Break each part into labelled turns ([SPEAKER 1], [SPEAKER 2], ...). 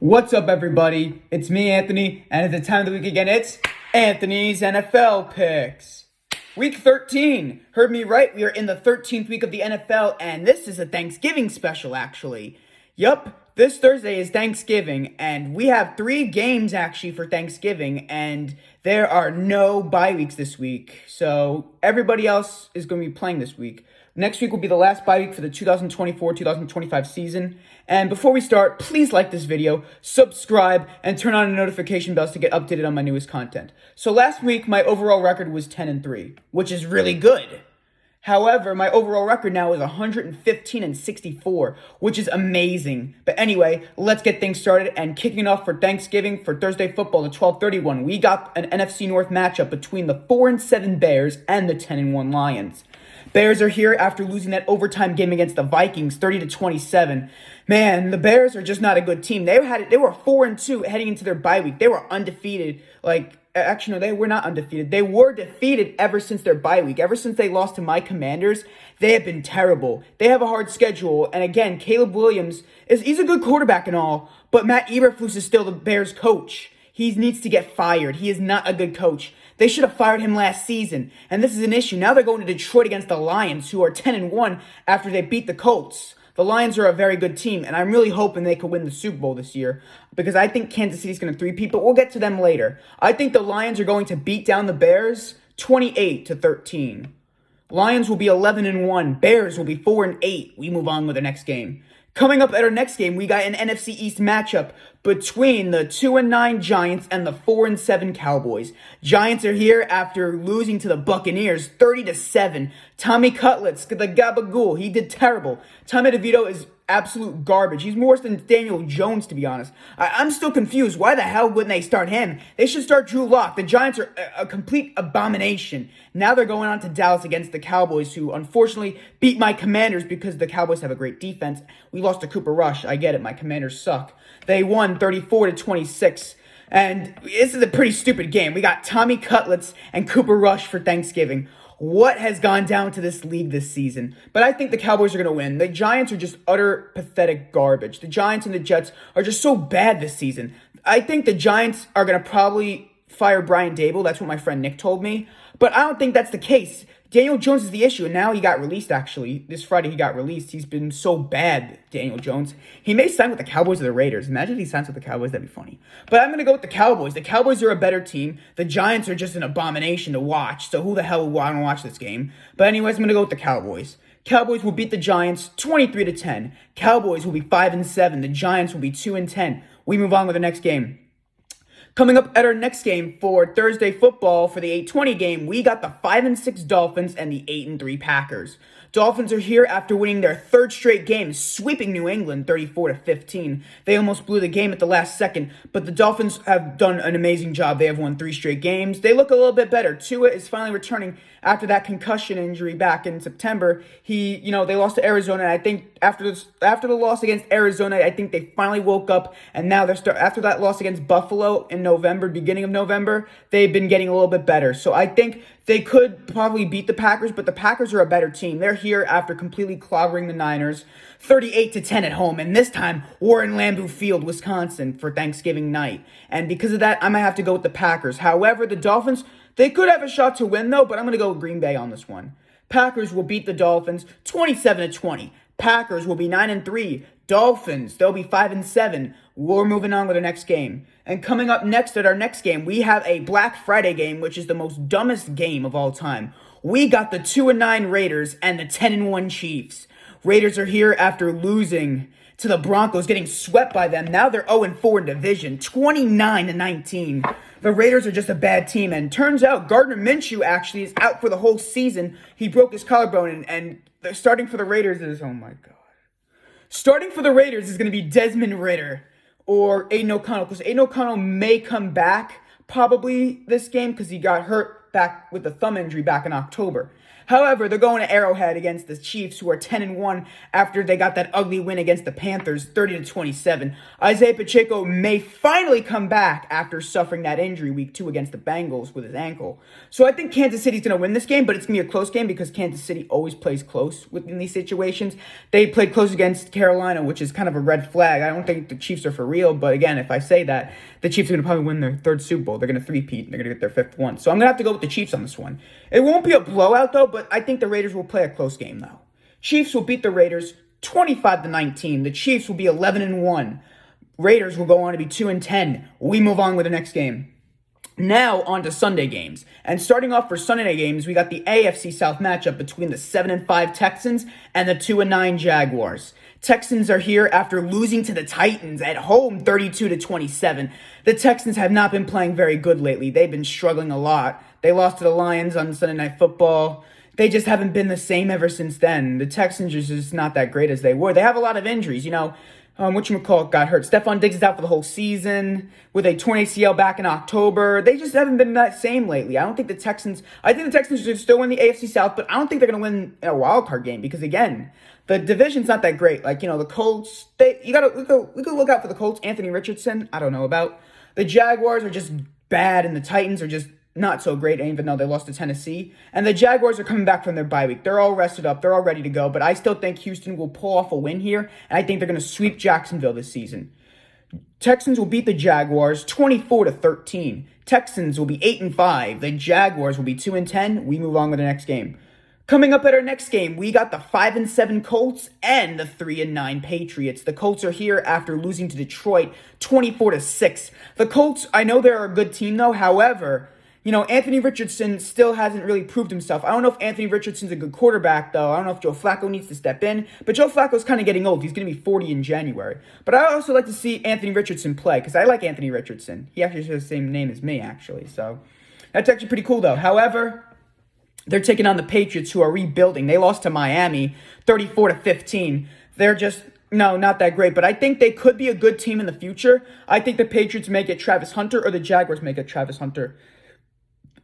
[SPEAKER 1] What's up, everybody? It's me, Anthony, and at the time of the week again, it's Anthony's NFL Picks. Week 13. Heard me right, we are in the 13th week of the NFL, and this is a Thanksgiving special, actually. Yup, this Thursday is Thanksgiving, and we have 3 games, actually, for Thanksgiving, and there are no bye weeks this week, so everybody else is going to be playing this week. Next week will be the last bye week for the 2024-2025 season. And before we start, please like this video, subscribe, and turn on the notification bells to get updated on my newest content. So last week, my overall record was 10-3, which is really good. However, my overall record now is 115-64, which is amazing. But anyway, let's get things started. And kicking off for Thanksgiving for Thursday football, the 12:31, we got an NFC North matchup between the 4-7 Bears and the 10-1 Lions. Bears are here after losing that overtime game against the Vikings, 30-27. Man, the Bears are just not a good team. They were 4-2 heading into their bye week. They were undefeated. Actually, no, they were not undefeated. They were defeated ever since their bye week. Ever since they lost to my Commanders, they have been terrible. They have a hard schedule. And again, Caleb Williams, he's a good quarterback and all, but Matt Eberflus is still the Bears coach. He needs to get fired. He is not a good coach. They should have fired him last season, and this is an issue. Now they're going to Detroit against the Lions, who are 10-1 after they beat the Colts. The Lions are a very good team, and I'm really hoping they could win the Super Bowl this year because I think Kansas City's going to three-peat, but we'll get to them later. I think the Lions are going to beat down the Bears 28-13. Lions will be 11-1. Bears will be 4-8. We move on with the next game. Coming up at our next game, we got an NFC East matchup between the 2-9 Giants and the 4-7 Cowboys. Giants are here after losing to the Buccaneers 30-7. Tommy Cutlets, the Gabagool, he did terrible. Tommy DeVito is absolute garbage. He's worse than Daniel Jones, to be honest. I'm still confused. Why the hell wouldn't they start him? They should start Drew Lock. The Giants are a complete abomination. Now they're going on to Dallas against the Cowboys, who unfortunately beat my Commanders because the Cowboys have a great defense. We lost to Cooper Rush. I get it. My Commanders suck. They won 34-26. And this is a pretty stupid game. We got Tommy Cutlets and Cooper Rush for Thanksgiving. What has gone down to this league this season? But I think the Cowboys are going to win. The Giants are just utter pathetic garbage. The Giants and the Jets are just so bad this season. I think the Giants are going to probably fire Brian Daboll. That's what my friend Nick told me. But I don't think that's the case. Daniel Jones is the issue, and now he got released, actually. This Friday he got released. He's been so bad, Daniel Jones. He may sign with the Cowboys or the Raiders. Imagine if he signs with the Cowboys. That'd be funny. But I'm going to go with the Cowboys. The Cowboys are a better team. The Giants are just an abomination to watch, so who the hell would want to watch this game? But anyways, I'm going to go with the Cowboys. Cowboys will beat the Giants 23-10. Cowboys will be 5-7. The Giants will be 2-10. We move on with the next game. Coming up at our next game for Thursday football for the 8:20 game, we got the 5-6 Dolphins and the 8-3 Packers. Dolphins are here after winning their 3rd straight game, sweeping New England 34-15. They almost blew the game at the last second, but the Dolphins have done an amazing job. They have won 3 straight games. They look a little bit better. Tua is finally returning after that concussion injury back in September. They lost to Arizona, and I think after the loss against Arizona, I think they finally woke up, and now after that loss against Buffalo in November, beginning of November, they've been getting a little bit better. So I think they could probably beat the Packers, but the Packers are a better team. They're here after completely clobbering the Niners, 38-10 at home, and this time we're in Lambeau Field, Wisconsin for Thanksgiving night. And because of that, I'm going to have to go with the Packers. However, the Dolphins, they could have a shot to win, though, but I'm going to go with Green Bay on this one. Packers will beat the Dolphins 27-20. Packers will be 9-3. Dolphins, they'll be 5-7. We're moving on with the next game. And coming up next at our next game, we have a Black Friday game, which is the most dumbest game of all time. We got the 2-9 Raiders and the 10-1 Chiefs. Raiders are here after losing to the Broncos, getting swept by them. Now they're 0-4 in division, 29-19. The Raiders are just a bad team, and turns out Gardner Minshew actually is out for the whole season. He broke his collarbone, and starting for the Raiders is, oh my God. Starting for the Raiders is going to be Desmond Ridder or Aiden O'Connell, because Aiden O'Connell may come back probably this game because he got hurt back with the thumb injury back in October. However, they're going to Arrowhead against the Chiefs, who are 10-1 after they got that ugly win against the Panthers, 30-27. Isaiah Pacheco may finally come back after suffering that injury week 2 against the Bengals with his ankle. So I think Kansas City's going to win this game, but it's going to be a close game because Kansas City always plays close within these situations. They played close against Carolina, which is kind of a red flag. I don't think the Chiefs are for real, but again, if I say that, the Chiefs are going to probably win their third Super Bowl. They're going to three-peat, and they're going to get their fifth one. So I'm going to have to go with the Chiefs on this one. It won't be a blowout, though, but I think the Raiders will play a close game, though. Chiefs will beat the Raiders 25-19. The Chiefs will be 11-1. Raiders will go on to be 2-10. We move on with the next game. Now on to Sunday games. And starting off for Sunday games, we got the AFC South matchup between the 7-5 Texans and the 2-9 Jaguars. Texans are here after losing to the Titans at home 32-27. The Texans have not been playing very good lately. They've been struggling a lot. They lost to the Lions on Sunday Night Football. They just haven't been the same ever since then. The Texans are just not that great as they were. They have a lot of injuries, whatchamacallit got hurt. Stephon Diggs is out for the whole season with a torn ACL back in October. They just haven't been that same lately. I think the Texans should still win the AFC South, but I don't think they're going to win a wild card game because, again, the division's not that great. The Colts, we could look out for the Colts. Anthony Richardson, I don't know about. The Jaguars are just bad, and the Titans are just not so great, even though they lost to Tennessee. And the Jaguars are coming back from their bye week. They're all rested up. They're all ready to go. But I still think Houston will pull off a win here, and I think they're going to sweep Jacksonville this season. Texans will beat the Jaguars 24-13. Texans will be 8-5. The Jaguars will be 2-10. We move on to the next game. Coming up at our next game, we got the 5-7 Colts and the 3-9 Patriots. The Colts are here after losing to Detroit 24-6. The Colts, I know they're a good team though. However, Anthony Richardson still hasn't really proved himself. I don't know if Anthony Richardson's a good quarterback, though. I don't know if Joe Flacco needs to step in. But Joe Flacco's kind of getting old. He's going to be 40 in January. But I also like to see Anthony Richardson play because I like Anthony Richardson. He actually has the same name as me, actually. So that's actually pretty cool, though. However, they're taking on the Patriots, who are rebuilding. They lost to Miami 34-15. They're just... No, not that great, but I think they could be a good team in the future. I think the Patriots may get Travis Hunter or the Jaguars may get Travis Hunter.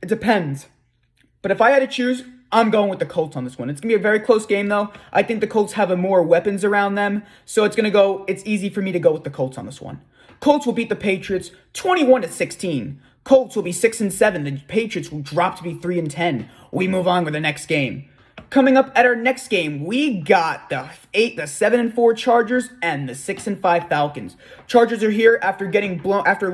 [SPEAKER 1] It depends. But if I had to choose, I'm going with the Colts on this one. It's going to be a very close game, though. I think the Colts have more weapons around them, so it's easy for me to go with the Colts on this one. Colts will beat the Patriots 21-16. Colts will be 6-7. The Patriots will drop to be 3-10. We move on with the next game. Coming up at our next game, we got the 7-4 Chargers and the 6-5 Falcons. Chargers are here after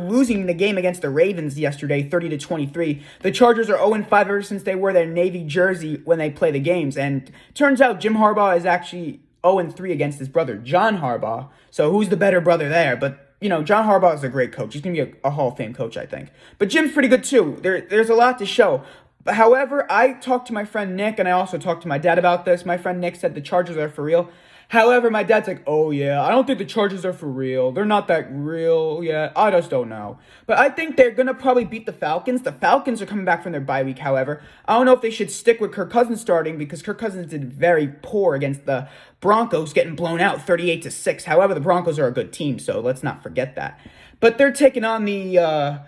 [SPEAKER 1] losing the game against the Ravens yesterday, 30-23. The Chargers are 0-5 ever since they wore their Navy jersey when they play the games. And turns out Jim Harbaugh is actually 0-3 against his brother, John Harbaugh. So who's the better brother there? But John Harbaugh is a great coach. He's going to be a Hall of Fame coach, I think. But Jim's pretty good too. There's a lot to show. However, I talked to my friend Nick, and I also talked to my dad about this. My friend Nick said the Chargers are for real. However, my dad's like, oh yeah, I don't think the Chargers are for real. They're not that real yet. I just don't know. But I think they're going to probably beat the Falcons. The Falcons are coming back from their bye week, however. I don't know if they should stick with Kirk Cousins starting because Kirk Cousins did very poor against the Broncos, getting blown out 38-6. However, the Broncos are a good team, so let's not forget that. But they're taking on the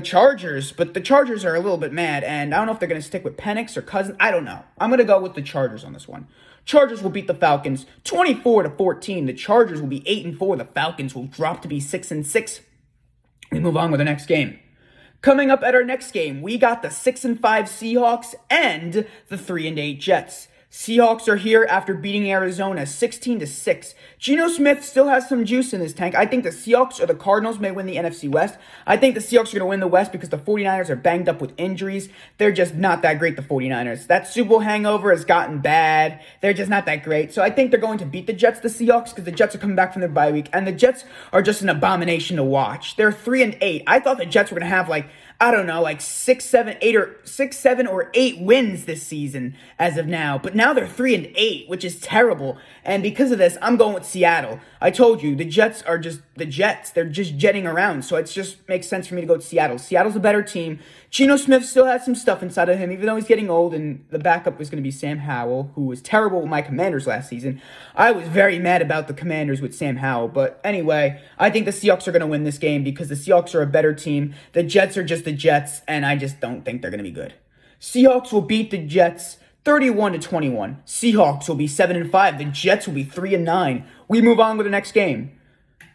[SPEAKER 1] Chargers, but the Chargers are a little bit mad, and I don't know if they're going to stick with Penix or Cousins. I don't know. I'm going to go with the Chargers on this one. Chargers will beat the Falcons 24-14. The Chargers will be 8-4. The Falcons will drop to be 6-6. We move on with the next game. Coming up at our next game, we got the 6-5 Seahawks and the 3-8 Jets. Seahawks are here after beating Arizona 16-6. Geno Smith still has some juice in his tank. I think the Seahawks or the Cardinals may win the NFC West. I think the Seahawks are going to win the West because the 49ers are banged up with injuries. They're just not that great, the 49ers. That Super Bowl hangover has gotten bad. They're just not that great. So I think they're going to beat the Jets, the Seahawks, because the Jets are coming back from their bye week. And the Jets are just an abomination to watch. They're 3-8. I thought the Jets were going to have 6, 7, or 8 wins this season as of now. But now they're 3-8, which is terrible. And because of this, I'm going with Seattle. I told you, the Jets are just the Jets. They're just jetting around. So it just makes sense for me to go with Seattle. Seattle's a better team. Geno Smith still has some stuff inside of him, even though he's getting old. And the backup was going to be Sam Howell, who was terrible with my Commanders last season. I was very mad about the Commanders with Sam Howell. But anyway, I think the Seahawks are going to win this game because the Seahawks are a better team. The Jets are just the Jets, and I just don't think they're going to be good. Seahawks will beat the Jets 31 to 21. Seahawks will be 7-5. The Jets will be 3-9. We move on with the next game.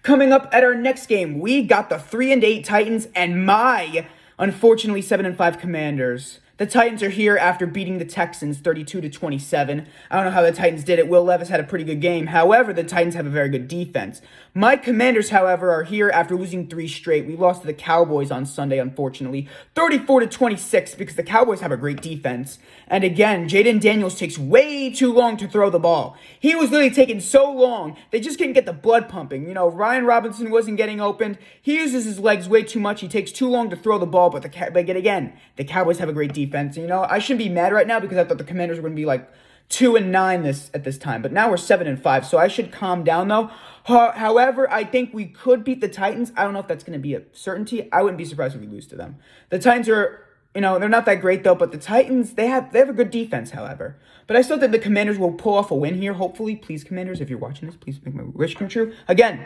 [SPEAKER 1] Coming up at our next game, we got the 3-8 Titans and my, unfortunately, 7-5 Commanders. The Titans are here after beating the Texans 32 to 27. I don't know how the Titans did it. Will Levis had a pretty good game. However, the Titans have a very good defense. My Commanders, however, are here after losing 3 straight. We lost to the Cowboys on Sunday, unfortunately, 34 to 26 because the Cowboys have a great defense. And again, Jaden Daniels takes way too long to throw the ball. He was literally taking so long, they just couldn't get the blood pumping. You know, Ryan Robinson wasn't getting opened. He uses his legs way too much. He takes too long to throw the ball, but again, the Cowboys have a great defense. You know, I shouldn't be mad right now because I thought the Commanders were going to be like 2-9 at this time, but now we're 7-5, so I should calm down though. However, I think we could beat the Titans. I don't know if that's going to be a certainty. I wouldn't be surprised if we lose to them. The Titans are, you know, they're not that great though, but the Titans, they have a good defense, however. But I still think the Commanders will pull off a win here, hopefully. Please, Commanders, if you're watching this, please make my wish come true. Again,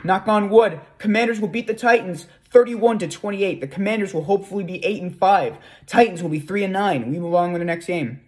[SPEAKER 1] knock on wood, Commanders will beat the Titans 31 to 28. The Commanders will hopefully be 8-5. Titans will be 3-9. We move on with the next game.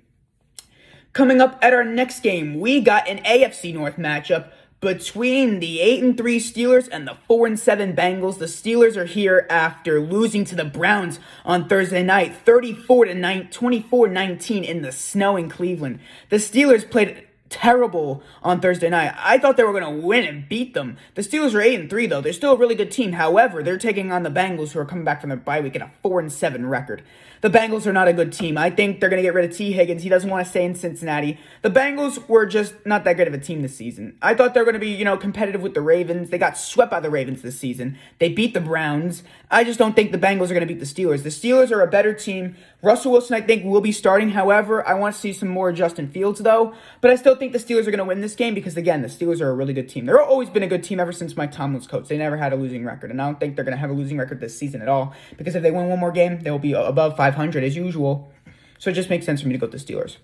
[SPEAKER 1] Coming up at our next game, we got an AFC North matchup between the 8-3 Steelers and the 4-7 Bengals. The Steelers are here after losing to the Browns on Thursday night, 24-19 in the snow in Cleveland. The Steelers played terrible on Thursday night. I thought they were going to win and beat them. The Steelers are 8-3 though. They're still a really good team. However, they're taking on the Bengals, who are coming back from their bye week at a 4-7 record. The Bengals are not a good team. I think they're going to get rid of T. Higgins. He doesn't want to stay in Cincinnati. The Bengals were just not that great of a team this season. I thought they were going to be, you know, competitive with the Ravens. They got swept by the Ravens this season. They beat the Browns. I just don't think the Bengals are going to beat the Steelers. The Steelers are a better team. Russell Wilson, I think, will be starting. However, I want to see some more Justin Fields, though. But I still think the Steelers are going to win this game because, again, the Steelers are a really good team. They've always been a good team ever since Mike Tomlin's coach. They never had a losing record, and I don't think they're going to have a losing record this season at all because if they win one more game, they will be above 500 as usual. So it just makes sense for me to go with the Steelers.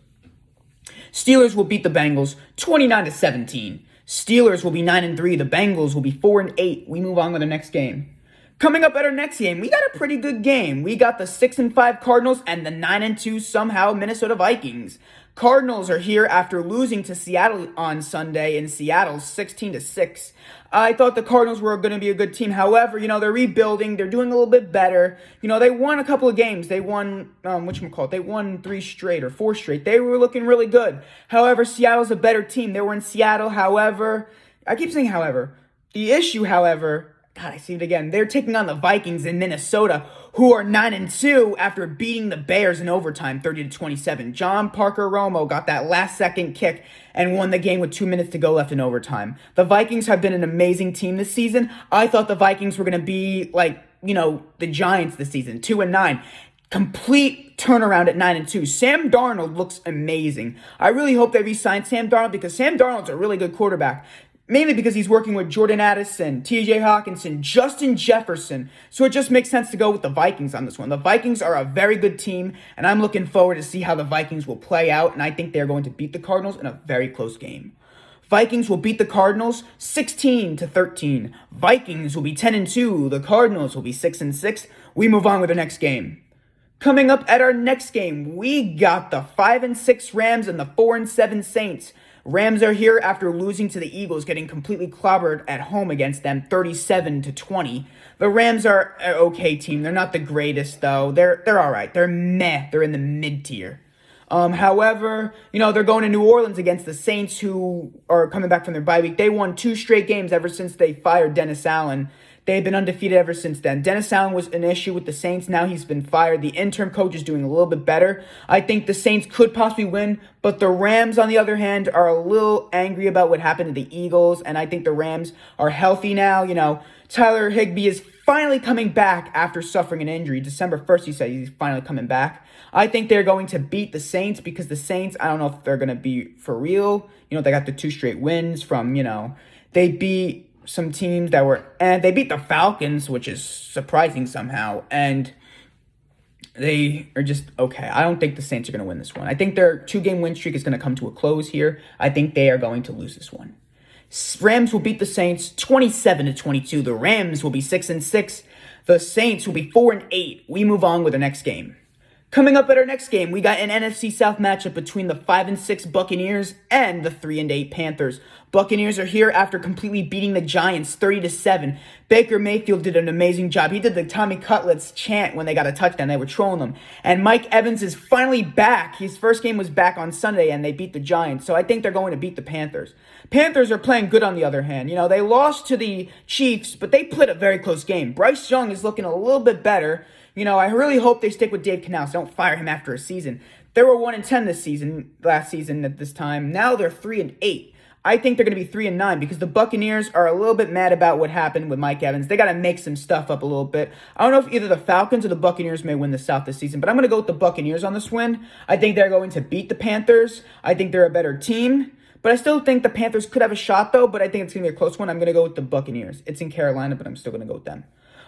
[SPEAKER 1] Steelers will beat the Bengals 29-17. Steelers will be 9-3. The Bengals will be 4-8. We move on to the next game. Coming up at our next game, we got a pretty good game. We got the 6-5 Cardinals and the 9-2 somehow Minnesota Vikings. Cardinals are here after losing to Seattle on Sunday in Seattle 16-6. I thought the Cardinals were going to be a good team. However, you know, they're rebuilding. They're doing a little bit better. You know, they won a couple of games. They won, they won 3 straight or 4 straight. They were looking really good. However, Seattle's a better team. They were in Seattle. However, I keep saying however. The issue, however, God, I see it again. They're taking on the Vikings in Minnesota, who are 9-2 after beating the Bears in overtime, 30-27. John Parker Romo got that last-second kick and won the game with 2 minutes to go left in overtime. The Vikings have been an amazing team this season. I thought the Vikings were going to be like, you know, the Giants this season, 2-9. Complete turnaround at 9-2. Sam Darnold looks amazing. I really hope they re-sign Sam Darnold because Sam Darnold's a really good quarterback. Mainly because he's working with Jordan Addison, TJ Hawkinson, Justin Jefferson. So it just makes sense to go with the Vikings on this one. The Vikings are a very good team, and I'm looking forward to see how the Vikings will play out, and I think they're going to beat the Cardinals in a very close game. Vikings will beat the Cardinals 16-13. Vikings will be 10-2. The Cardinals will be 6-6. We move on with the next game. Coming up at our next game, we got the 5-6 Rams and the 4-7 Saints. Rams are here after losing to the Eagles, getting completely clobbered at home against them, 37-20. The Rams are an okay team. They're not the greatest, though. They're all right. They're meh. They're in the mid-tier. However, you know, they're going to New Orleans against the Saints, who are coming back from their bye week. They won 2 straight games ever since they fired Dennis Allen. They've been undefeated ever since then. Dennis Allen was an issue with the Saints. Now he's been fired. The interim coach is doing a little bit better. I think the Saints could possibly win, but the Rams, on the other hand, are a little angry about what happened to the Eagles, and I think the Rams are healthy now. You know, Tyler Higbee is finally coming back after suffering an injury. December 1st, he said he's finally coming back. I think they're going to beat the Saints because the Saints, I don't know if they're going to be for real. You know, they got the 2 straight wins from, you know, they beat some teams that were, and they beat the Falcons, which is surprising somehow, and they are just okay. I don't think the Saints are going to win this one. I think their 2-game win streak is going to come to a close here. I think they are going to lose this one. Rams will beat the Saints 27-22. The Rams will be 6-6. The Saints will be 4-8. We move on with the next game. Coming up at our next game, we got an NFC South matchup between the 5-6 Buccaneers and the 3-8 Panthers. Buccaneers are here after completely beating the Giants 30-7. Baker Mayfield did an amazing job. He did the Tommy Cutlets chant when they got a touchdown. They were trolling them. And Mike Evans is finally back. His first game was back on Sunday, and they beat the Giants. So I think they're going to beat the Panthers. Panthers are playing good on the other hand. You know, they lost to the Chiefs, but they played a very close game. Bryce Young is looking a little bit better. You know, I really hope they stick with Dave Canales. Don't fire him after a season. They were 1-10 last season at this time. Now they're 3-8. I think they're going to be 3-9 because the Buccaneers are a little bit mad about what happened with Mike Evans. They got to make some stuff up a little bit. I don't know if either the Falcons or the Buccaneers may win the South this season, but I'm going to go with the Buccaneers on this win. I think they're going to beat the Panthers. I think they're a better team. But I still think the Panthers could have a shot, though, but I think it's going to be a close one. I'm going to go with the Buccaneers. It's in Carolina, but I'm still going to go with them.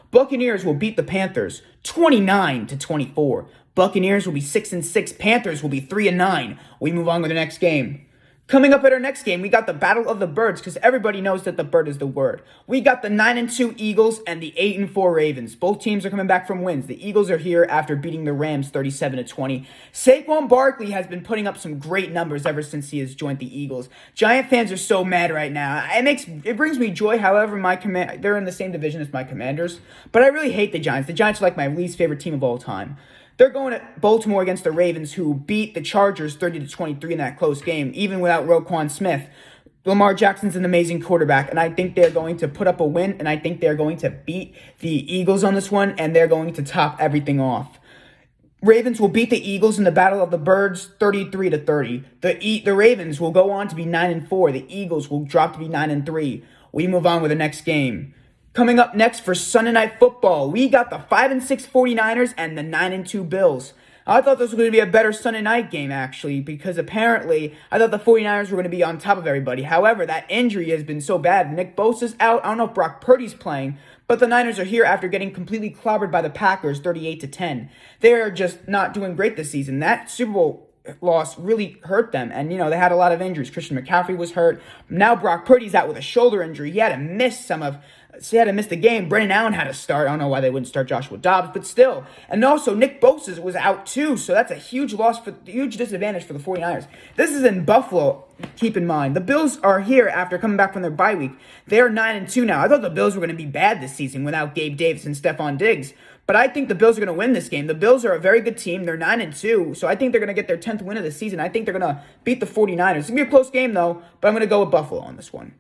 [SPEAKER 1] Buccaneers will beat the Panthers 29-24. Buccaneers will be 6-6. Panthers will be 3-9. We move on to the next game. Coming up at our next game, we got the Battle of the Birds because everybody knows that the bird is the word. We got the 9-2 Eagles and the 8-4 Ravens. Both teams are coming back from wins. The Eagles are here after beating the Rams 37-20. Saquon Barkley has been putting up some great numbers ever since he has joined the Eagles. Giant fans are so mad right now. It brings me joy. However, they're in the same division as my Commanders, but I really hate the Giants. The Giants are like my least favorite team of all time. They're going to Baltimore against the Ravens, who beat the Chargers 30-23 in that close game, even without Roquan Smith. Lamar Jackson's an amazing quarterback, and I think they're going to put up a win, and I think they're going to beat the Eagles on this one, and they're going to top everything off. Ravens will beat the Eagles in the Battle of the Birds 33-30. The Ravens will go on to be 9-4. The Eagles will drop to be 9-3. We move on with the next game. Coming up next for Sunday Night Football, we got the 5-6 49ers and the 9-2 Bills. I thought this was going to be a better Sunday night game, actually, because apparently I thought the 49ers were going to be on top of everybody. However, that injury has been so bad. Nick Bosa's out. I don't know if Brock Purdy's playing, but the Niners are here after getting completely clobbered by the Packers 38-10. They are just not doing great this season. That Super Bowl loss really hurt them, and you know they had a lot of injuries. Christian McCaffrey was hurt. Now Brock Purdy's out with a shoulder injury. He had to miss the game. Brennan Allen had to start. I don't know why they wouldn't start Joshua Dobbs, but still. And also Nick Bosa was out too, so that's a huge disadvantage for the 49ers. This is in Buffalo. Keep in mind, the Bills are here after coming back from their bye week. They're 9-2 now. I thought the Bills were going to be bad this season without Gabe Davis and Stephon Diggs. But I think the Bills are going to win this game. The Bills are a very good team. They're 9-2, so I think they're going to get their 10th win of the season. I think they're going to beat the 49ers. It's going to be a close game, though, but I'm going to go with Buffalo on this one.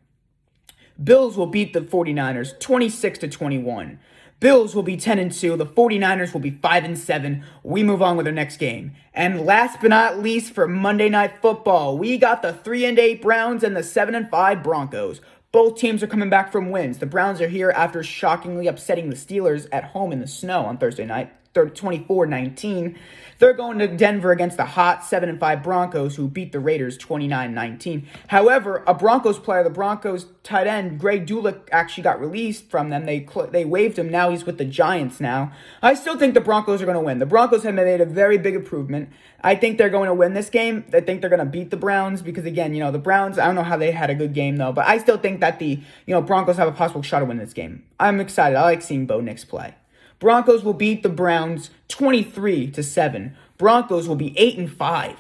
[SPEAKER 1] Bills will beat the 49ers 26-21. Bills will be 10-2. The 49ers will be 5-7. We move on with our next game. And last but not least for Monday Night Football, we got the 3-8 Browns and the 7-5 Broncos. Both teams are coming back from wins. The Browns are here after shockingly upsetting the Steelers at home in the snow on Thursday night, 24-19. They're going to Denver against the hot 7-5 Broncos, who beat the Raiders 29-19. However, a Broncos player, the Broncos tight end, Greg Dulcich, actually got released from them. They waived him. Now he's with the Giants now. I still think the Broncos are going to win. The Broncos have made a very big improvement. I think they're going to win this game. I think they're going to beat the Browns because, again, you know, the Browns, I don't know how they had a good game, though, but I still think that the Broncos have a possible shot to win this game. I'm excited. I like seeing Bo Nix play. Broncos will beat the Browns 23-7. Broncos will be 8-5.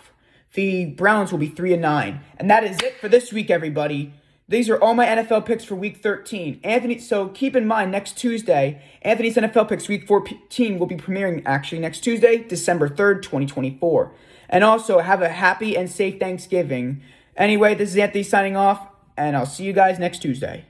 [SPEAKER 1] The Browns will be 3-9. And that is it for this week, everybody. These are all my NFL picks for Week 13. So keep in mind, next Tuesday, Anthony's NFL picks Week 14 will be premiering actually next Tuesday, December 3rd, 2024. And also, have a happy and safe Thanksgiving. Anyway, this is Anthony signing off, and I'll see you guys next Tuesday.